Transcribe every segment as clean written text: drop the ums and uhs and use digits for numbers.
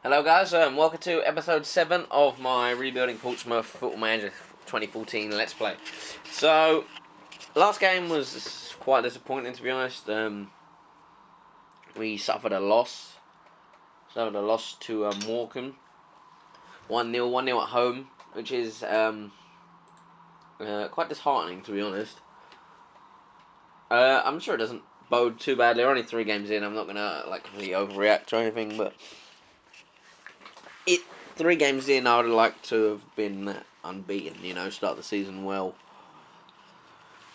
Hello guys, welcome to episode 7 of my Rebuilding Portsmouth Football Manager 2014 Let's Play. So, last game was quite disappointing to be honest. We suffered a loss. To Morecambe. 1-0, 1-0 at home, which is quite disheartening to be honest. I'm sure it doesn't bode too badly. We're only 3 games in, I'm not going to completely overreact or anything, but 3 games in, I would like to have been unbeaten. Start the season well.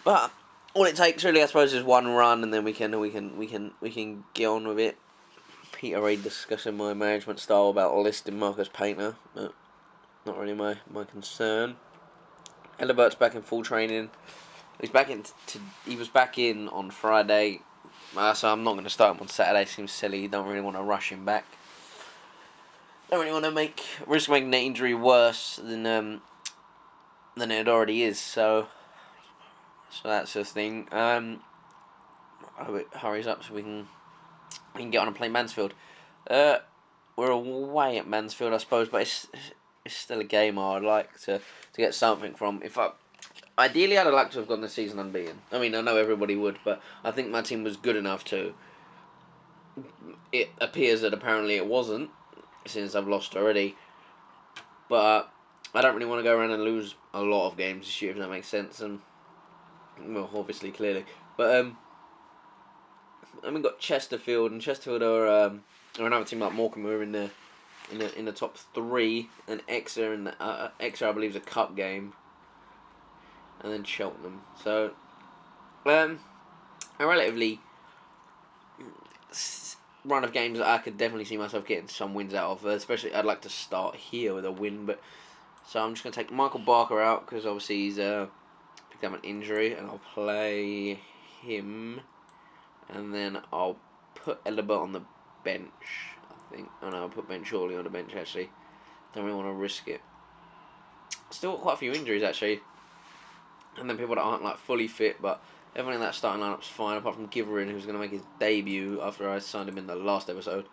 But all it takes, really, I suppose, is one run, and then we can get on with it. Peter Reid discussing my management style about listing Marcus Painter, but not really my concern. Elibert's back in full training. He was back in on Friday, so I'm not going to start him on Saturday. Seems silly. Don't really want to rush him back. Don't really want to risk making the injury worse than it already is. So that's the thing. I hope it hurries up so we can get on and play Mansfield. We're away at Mansfield, I suppose, but it's still a game I'd like to get something from. Ideally, I'd like to have gone the season unbeaten. I mean, I know everybody would, but I think my team was good enough to. It appears that apparently it wasn't, since I've lost already. But I don't really want to go around and lose a lot of games this year, if that makes sense. And well, obviously, clearly, but we've got Chesterfield, and Chesterfield are another team like Morecambe who are in the top 3, and Exeter I believe is a cup game, and then Cheltenham. So a relatively run of games that I could definitely see myself getting some wins out of. Especially, I'd like to start here with a win, but so I'm just going to take Michael Barker out because obviously he's picked up an injury, and I'll play him, and then I'll put Elibert on the bench. I think. Oh no, I'll put Ben Shorley on the bench actually. Don't really want to risk it. Still got quite a few injuries actually, and then people that aren't fully fit, but everyone in that starting lineup's fine, apart from Giverin, who's going to make his debut after I signed him in the last episode.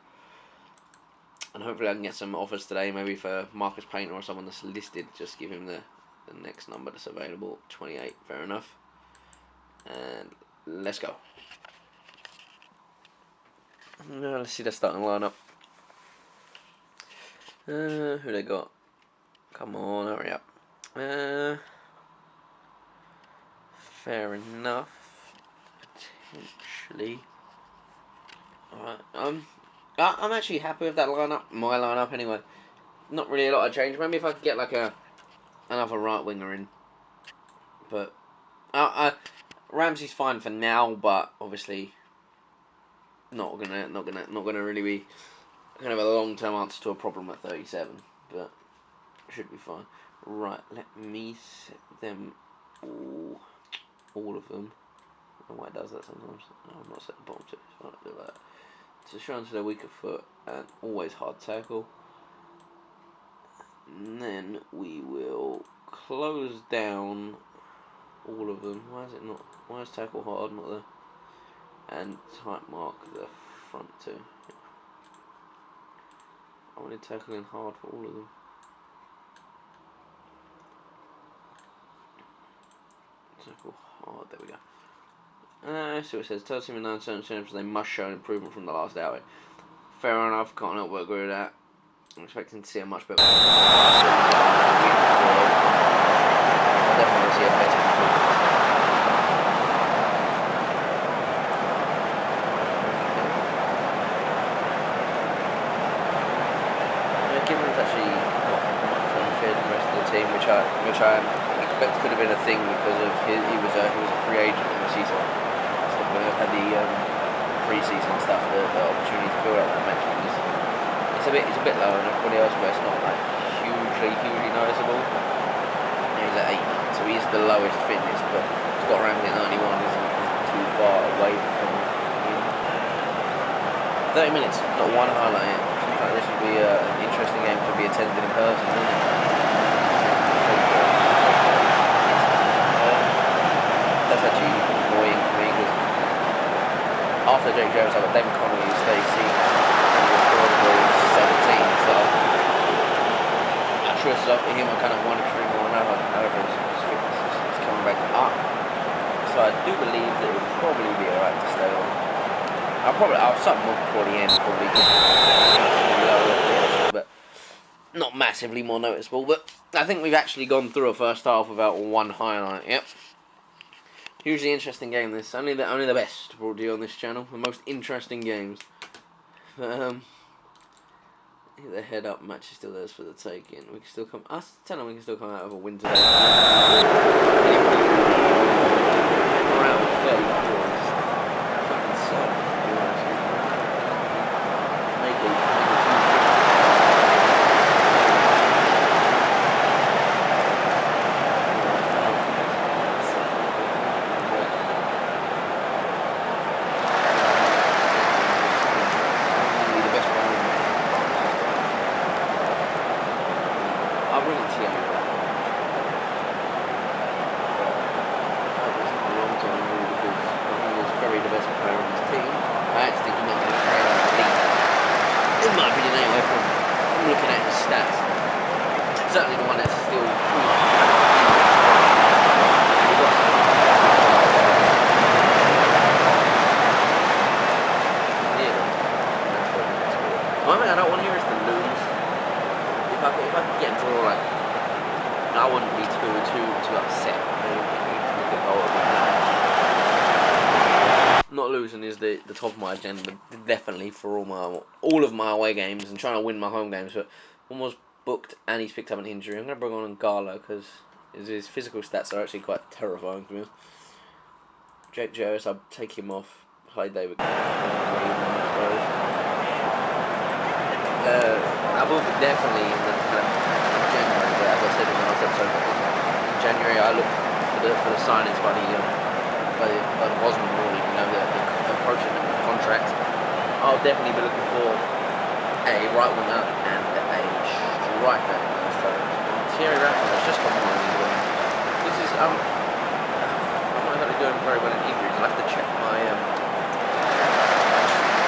And hopefully I can get some offers today, maybe for Marcus Painter or someone that's listed. Just give him the next number that's available, 28, fair enough. And let's go. Now let's see the starting lineup. Who they got? Come on, hurry up. Fair enough. Potentially. Alright, I'm actually happy with that lineup. My lineup, anyway. Not really a lot of change. Maybe if I could get another right winger in. But Ramsey's fine for now, but obviously not gonna really be kind of a long-term answer to a problem at 37. But should be fine. Right, let me set them all of them. I don't know why it does that sometimes. No, I'm not setting bottom two, so I don't do that. To show onto their weaker foot and always hard tackle. And then we will close down all of them. Why is tackle hard not there? And tight mark the front two. I wanted tackling hard for all of them. Tackle hard, there we go. So it says, tell team in 9 terms they must show an improvement from the last outing. Fair enough, can't help but agree with that. I'm expecting to see a much better. I'll definitely see a better performance. Giveron's actually not much unfair than the rest of the team, which I expect could have been a thing because of he was a free agent in the season. So when I've had the pre-season stuff, the opportunity to build up that match it's a bit lower than everybody else, but it's not hugely noticeable. He's at 8, so he's the lowest fitness, but Scott Ramsey at 91 isn't too far away from him. 30 minutes, not one highlight. In fact, this would be an interesting game to be attended in person, wouldn't it? That's actually annoying for me because after Jake Jones, I got David Connolly, who's 36, and he was probably 17, so choices up for him are kind of one extreme or another. However, his fitness is coming back up. So I do believe that it would probably be alright to stay on. I'll start more before the end, probably. But not massively more noticeable. But I think we've actually gone through a first half without one highlight. Yep. Hugely interesting game. This only the best brought to you on this channel. The most interesting games. The head up match is still there for the taking. We can still come. I tell them we can still come out of a win today. Around 30 points. Fucking suck. Certainly the one that's still one thing I don't want here is to lose. If I could get a draw, like, I wouldn't be too upset. Not losing is the top of my agenda, definitely, for all of my away games and trying to win my home games. But one was booked and he's picked up an injury. I'm going to bring on Gala because his physical stats are actually quite terrifying to me. Jake Jones, I'll take him off. Play David. I will be definitely in January, but as I said in the last episode, in January I look for the signings by the Portsmouth ruling, the approaching the contract. I'll definitely be looking for a right winger and a striker. Thierry Raffin has just come on. This is I'm not exactly doing very well in injuries. I'll have to check my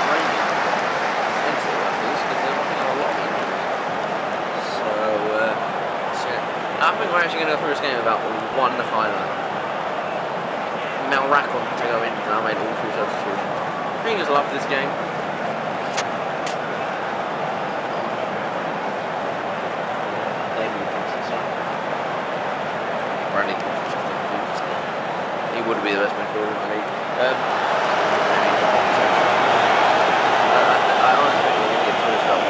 training mentally like this because they're running a lot of injuries. So I think we're actually going to go through this game without one highlight. Malrakon to go in because I made all three substitutions. I just love this game. He would be the best midfielder in the league. I honestly think we're going to get finished up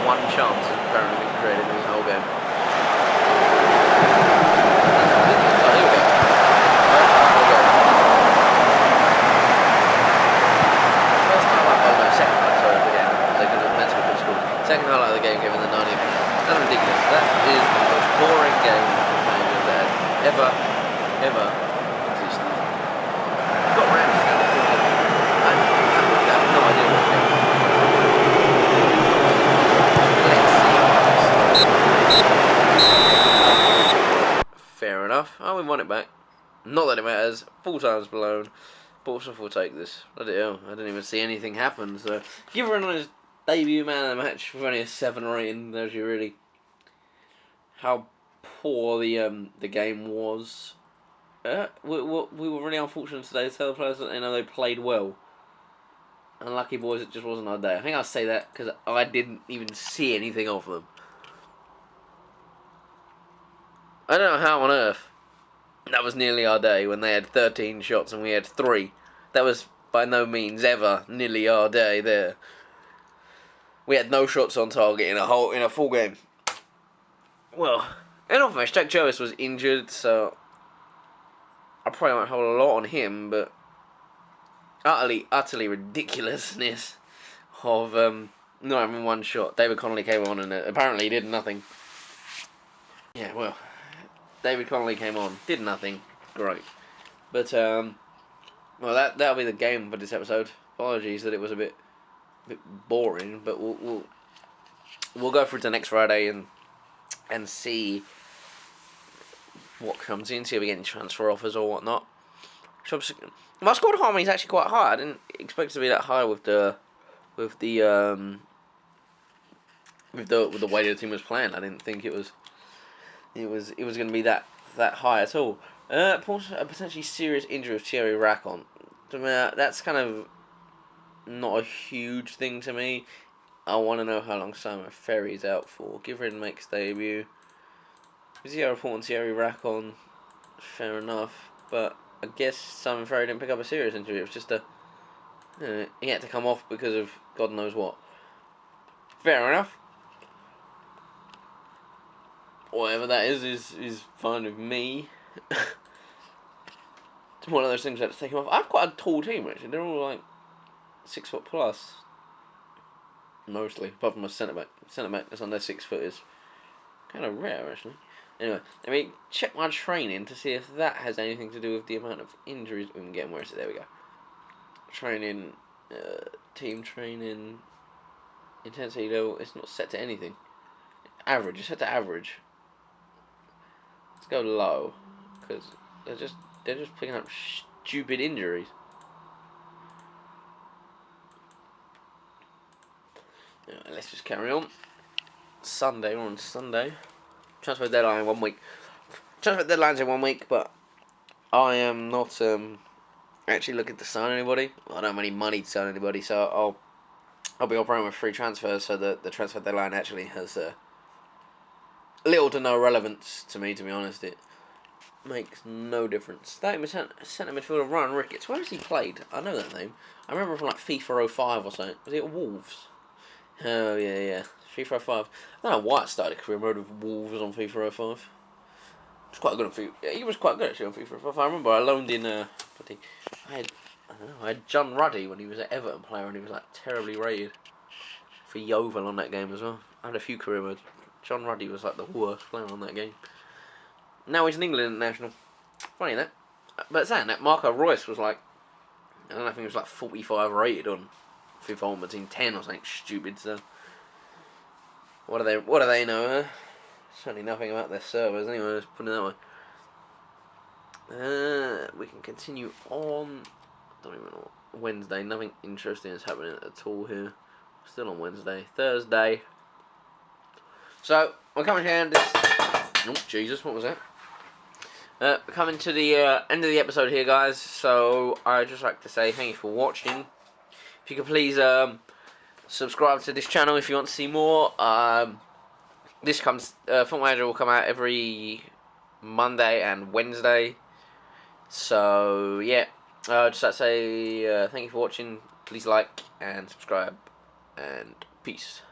one chance has apparently been created in this whole game. Second highlight of the game given the 90th minute. That's ridiculous. That is the most boring game that ever existed. Got Ramsey down the field. I have no idea what to do. Fair enough. Oh, we won it back. Not that it matters. Full time's blown. Portsmouth will take this. Bloody hell. I didn't even see anything happen. So give her a nice debut man of the match with only a 7 rating. There's you really how poor the game was. We were really unfortunate today to tell the players that they played well. Unlucky boys, it just wasn't our day. I think I'll say that because I didn't even see anything of them. I don't know how on earth that was nearly our day when they had 13 shots and we had 3. That was by no means ever nearly our day there. We had no shots on target in a full game. Well, in all fairness, Jack Jones was injured, so I probably won't hold a lot on him, but utterly ridiculousness of not having one shot. David Connolly came on and apparently did nothing. Yeah, well, David Connolly came on, did nothing. Great. But well, that'll be the game for this episode. Apologies that it was a bit boring, but we'll go through to next Friday and see what comes in, see if we get any transfer offers or whatnot. My squad harmony is actually quite high. I didn't expect it to be that high with the with the way the team was playing. I didn't think it was going to be that high at all. A potentially serious injury of Thierry Rackon. That's kind of not a huge thing to me. I want to know how long Simon Ferry's out for. Giverin makes debut. Is he a report on Thierry Rackon? Fair enough, but I guess Simon Ferry didn't pick up a serious injury. It was just he had to come off because of God knows what. Fair enough. Whatever that is fine with me. It's one of those things that to take him off. I have quite a tall team actually. They're all like 6 foot plus. Mostly, apart from a centre back. Centre back that's under 6 foot is kind of rare actually. Anyway, let me check my training to see if that has anything to do with the amount of injuries we can get. Where is it? There we go. Training, team training, intensity level. It's not set to anything. Average. It's set to average. Let's go low, because they're just picking up stupid injuries. Anyway, let's just carry on. We're on Sunday. Transfer deadline in 1 week. Transfer deadline's in 1 week, but I am not actually looking to sign anybody. I don't have any money to sign anybody, so I'll be operating with free transfers. So the transfer deadline actually has little to no relevance to me. To be honest, it makes no difference. 30% centre midfielder Ryan Ricketts. Where has he played? I know that name. I remember from like FIFA 05 or something. Was it at Wolves? Oh yeah. FIFA 05. I don't know why I started a career mode with Wolves on FIFA 05. He was quite good on FIFA. Yeah, he was quite good actually on FIFA 05. I remember I loaned in. I had John Ruddy when he was an Everton player, and he was like terribly rated for Yeovil on that game as well. I had a few career modes. John Ruddy was like the worst player on that game. Now he's an England international. Funny that. But saying that, Marco Reus was like, I don't know, I think he was like 45 rated on FIFA Ultimate Team 10 or something stupid. So what do they know? Certainly nothing about their servers. Anyway, let's put it that way. We can continue on. I don't even know. Wednesday. Nothing interesting is happening at all here. Still on Wednesday. Thursday. So we're coming to the end. Oh Jesus! What was that? Coming to the end of the episode here, guys. So I'd just like to say thank you for watching. If you could please subscribe to this channel if you want to see more. This Football Manager will come out every Monday and Wednesday. So yeah, just like to say thank you for watching. Please like and subscribe, and peace.